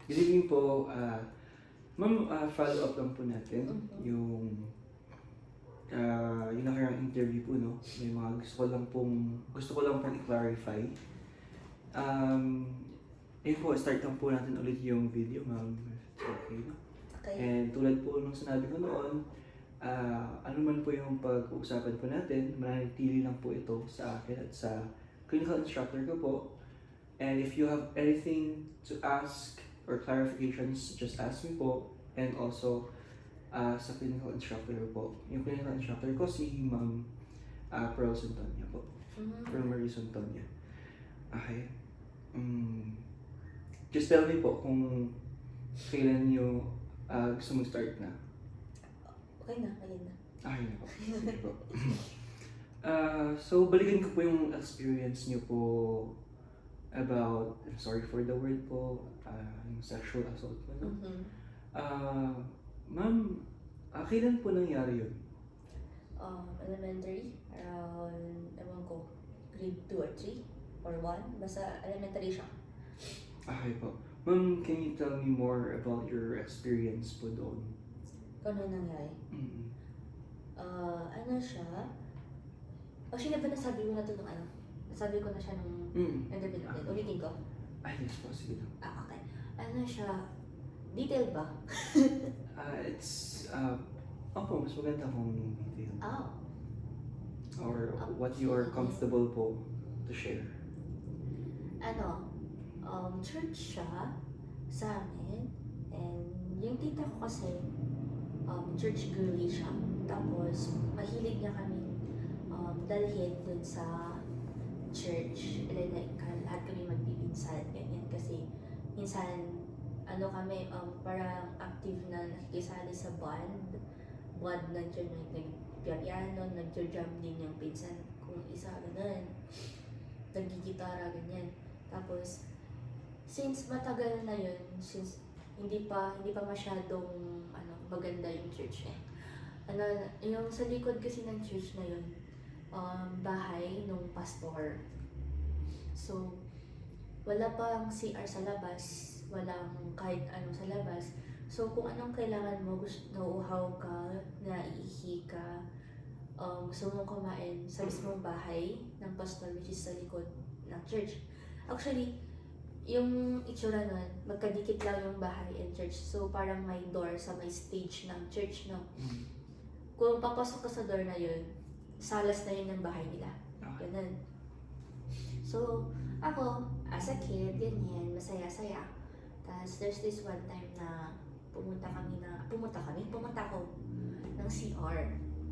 Good evening po. Ma'am, follow up lang po natin yung nakarang interview po, no? May mga gusto ko lang pong i-clarify. Um, Ayun po, start lang po natin ulit yung video, ma'am. Okay, no? Okay. And tulad po nung sinabi ko noon, ano man po yung pag-uusapan po natin, mananatili lang po ito sa akin at sa clinical instructor ko po. And if you have anything to ask or clarifications, just ask me po. And also, sa clinical instructor po. Yung clinical instructor ko si Ma'am Pearl Santonia po. Pearl Marie Santonia. Okay. Just tell me po kung kailan nyo gusto mag-start na. Okay na, ayun na. Okay na po. Sige po. So, balikan ko po yung experience nyo po about, I'm sorry for the word po, yung sexual assault po, no? Ma'am, kailan po nangyari yun? Elementary, around, ewan ko, grade 2 or 3 or 1, basta elementary siya. Okay po. Ma'am, can you tell me more about your experience po doon? Kung ano nangyari. Mm-hmm. Ano siya, actually, ba nasabi mo na ito nung ano? Nasabi ko na siya nung interview natin. Ulitin ko. Yes po, sige lang. Okay. Ano siya, detail ba? Opo, mas maganda kung detail. Or what you are comfortable po to share. Church siya sa amin. And yung tita ko kasi, church girly siya. Tapos, mahilig niya kami dalhin dun sa church. Like, lahat kami magbibinsan, ganyan. Kasi, minsan, parang active na nakikisali sa band. Nandiyan nag-piano, nag-jam din yung pinsan kung isa, ganun. Nag-gitara, ganyan. Tapos, since matagal na yun, since hindi pa masyadong maganda yung church eh. Yung sa likod kasi ng church na yun, bahay nung pastor. So, wala pang CR sa labas, walang kahit anong sa labas. So, kung anong kailangan mo, nauuhaw ka, naiihi ka, gusto mong kumain sa mismong bahay ng pastor, which is sa likod ng church. Actually, yung itsura nun, magkadikit lang yung bahay and church. So, parang may door sa may stage ng church, no? Kung papasok ka sa door na yun, salas na yun ng bahay nila. Ganun. So, ako, as a kid, ganyan, masaya-saya. Tapos, there's this one time na pumunta ako ng CR.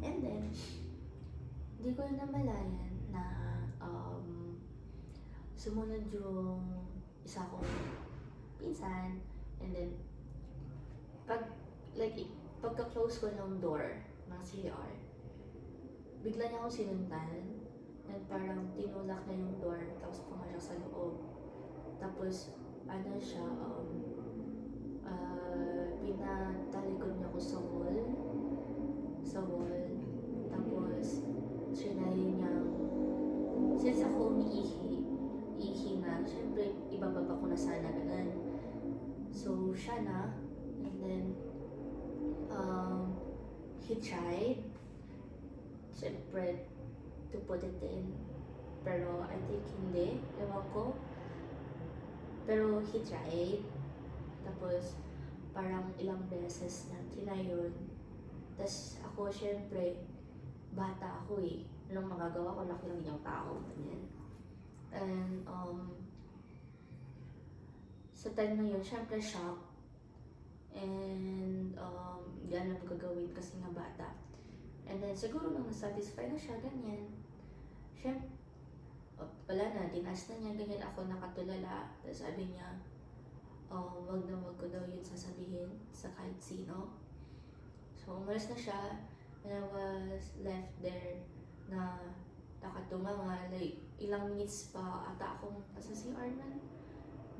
And then, hindi ko na namalayan na sumunod yung isa kong pinsan. And then, pagka-close ko ng door ng CR, bigla niya akong sinundan. And parang tinulak na yung door, tapos pumasok sa loob. Tapos, pinatalikod niya ako sa wall. Tapos, sinayin niya, since ako ihi na, syempre, ibababa ko na sana, ganun. So, siya na, and then, he tried, syempre, to put it in, pero I think hindi, ewan ko. Pero he tried, tapos, parang ilang beses na tinayon. Tapos ako, syempre, bata ako eh. Anong magagawa ko? Laki lang yung tao. Ganyan. And, sa time na yun, syempre shock. And, yan ang gagawin kasi nga bata. And then, siguro nang nasatisfy na siya, ganyan. Syempre, wala na, dinas na niya, ganyan ako nakatulala. Tapos sabi niya, wag ko daw yun sasabihin sa kahit sino. So, umalis na siya, and I was left there na nakatumanga, like, ilang minutes pa ata akong nasa CR man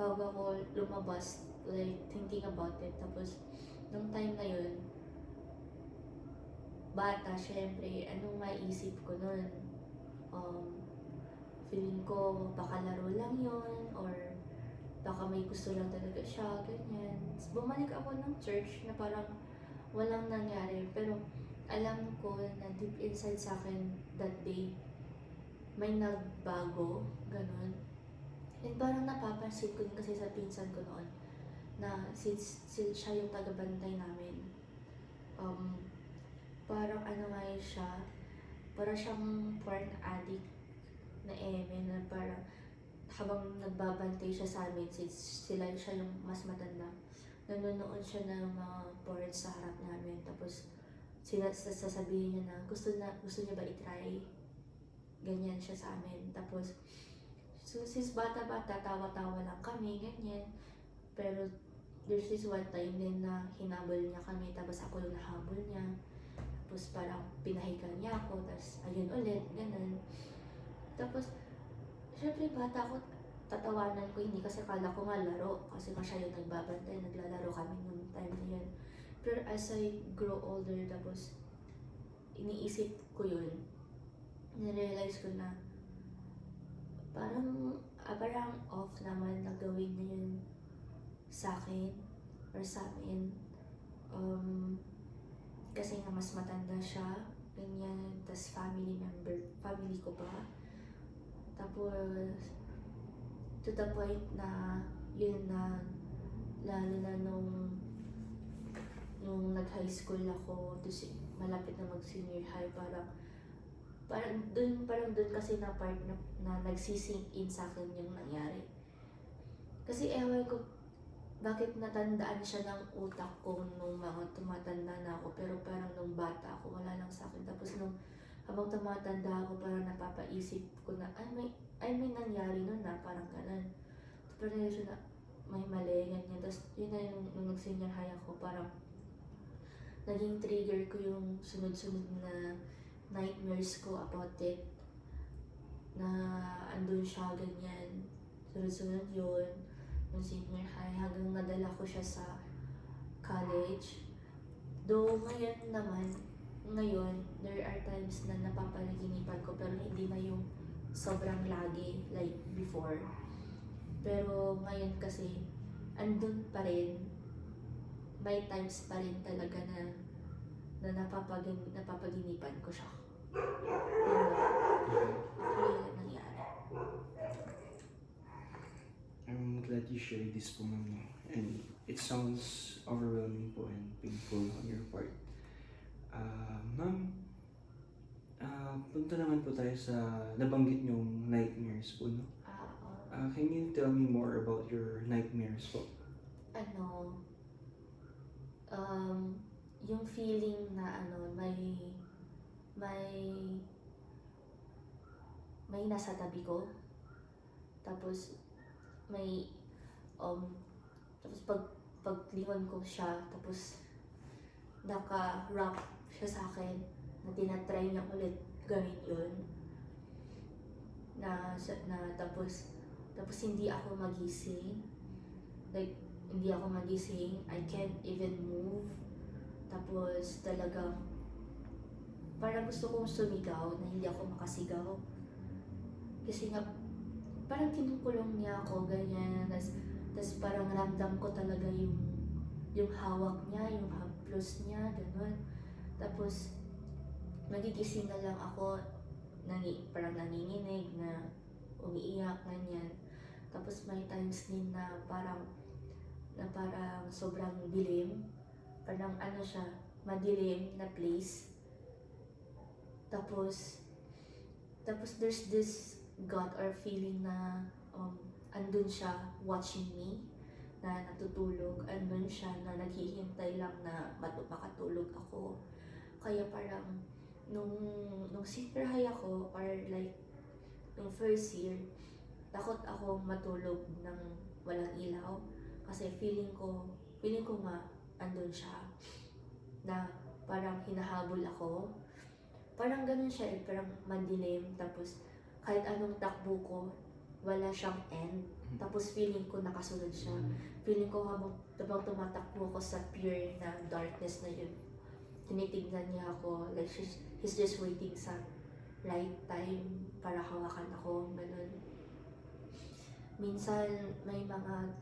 bago ako lumabas, like, thinking about it. Tapos, nung time na yun, bata, syempre, anong maisip ko nun? Feeling ko, baka laro lang yun, or baka baka may gusto lang talaga siya, ganyan. Tapos bumalik ako ng church na parang walang nangyari. Pero alam ko na deep inside sa akin that day, may nagbago, ganun. And parang napapansin ko din kasi sa pinsan ko noon na since siya yung tagabantay namin, parang ano nga yun siya, parang siyang porn addict na eme na parang habang nagbabantay siya sa amin, since siya yung mas matanda, nanonood siya ng mga porn sa harap namin. Tapos sasabihin niya na gusto niya ba i-try, ganyan siya sa amin. Tapos so since bata-bata, tawa-tawa lang kami, ganyan. Pero there's this one time din na hinabol niya kami, tapos ako yung nahabol niya. Tapos parang pinahiga niya ako, tapos ayun ulit, ganun. Tapos syempre bata ako, tatawanan ko, hindi kasi akala ko nga laro, kasi nga siya yung nagbabantay, naglalaro kami nung time na yun. Pero as I grow older, tapos iniisip ko yun, nirealize ko na parang off naman na gawin niya yun sa akin or sa amin. Kasi nga mas matanda siya, ganyan, tas family ko pa. Tapos to the point na yun na, lalo na nung nag-high school ako, tapos malapit na mag-senior high, parang dun kasi na part na nagsisink in sa akin yung nangyari. Kasi ewan ko bakit natandaan siya ng utak ko nung mga tumatanda na ako, pero parang nung bata ako wala lang sa akin. Tapos nung habang tumatanda ako, parang napapaisip ko na may nangyari nun na parang ganun. Parang yun na may mali, ganyan. Tapos yun na yung nung nag-senior high ako, parang naging trigger ko yung sunod-sunod na nightmares ko about it, na andun siya, ganyan. Sunod-sunod yun nung senior high, hanggang nadala ko siya sa college. Though ngayon, there are times na napapanaginipan ko, pero hindi na yung sobrang lagi like before. Pero ngayon kasi, andun pa rin, may times pa rin talaga na napapaginipan ko siya. Yun yung nangyari. I'm glad you shared this po, ma'am. And it sounds overwhelming po and painful on your part. Ma'am, punta naman po tayo sa nabanggit nyong nightmares po, no? Can you tell me more about your nightmares po? Yung feeling na may nasa tabi ko, tapos tapos paglingon ko siya, tapos naka-wrap siya sa akin, na tinatry niya ulit gawin yun, tapos hindi ako magising, I can't even move. Tapos talagang parang gusto kong sumigaw na hindi ako makasigaw, kasi nga parang kinukulong niya ako, ganyan. Tas parang ramdam ko talaga yung hawak niya, yung haplos niya, gano'n. Tapos magigising na lang ako, parang nanginginig, na umiiyak, ganyan. Tapos may times din na parang sobrang dilim, parang siya, madilim na place. Tapos there's this gut or feeling na andun siya watching me, na natutulog, andun siya na naghihintay lang na makatulog ako. Kaya parang nung senior high ako, or like nung first year, takot ako matulog ng walang ilaw, kasi feeling ko nga andun siya, na parang hinahabol ako. Parang ganun siya parang madilim, tapos kahit anong takbo ko, wala siyang end. Tapos feeling ko nakasunod siya. Feeling ko habang tumatakbo ko sa pure na darkness na yun, tinitignan niya ako, like he's just waiting sa right time para hawakan ako, ganun. Minsan may mga